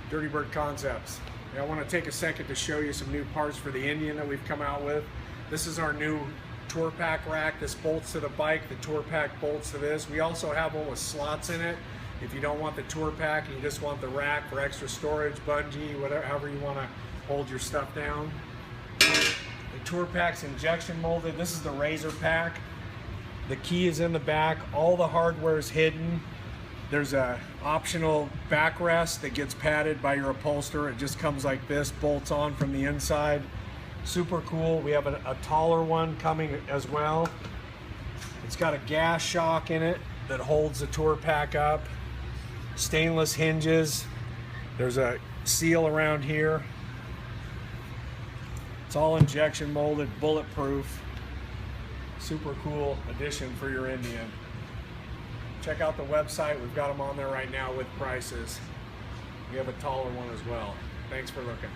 Dirty Bird Concepts. I want to take a second to show you some new parts for the Indian that we've come out with. This is our new tour pack rack. This bolts to the bike, the tour pack bolts to this. We also have one with slots in it. If you don't want the tour pack and you just want the rack for extra storage, bungee, whatever, however you want to hold your stuff down. The tour pack's injection molded. This is the razor pack. The key is in the back. All the hardware is hidden. There's a optional backrest that gets padded by your upholsterer. It just comes like this, bolts on from the inside. Super cool. We have a taller one coming as well. It's got a gas shock in it that holds the tour pack up. Stainless hinges. There's a seal around here. It's all injection molded, bulletproof. Super cool addition for your Indian. Check out the website. We've got them on there right now with prices. We have a taller one as well. Thanks for looking.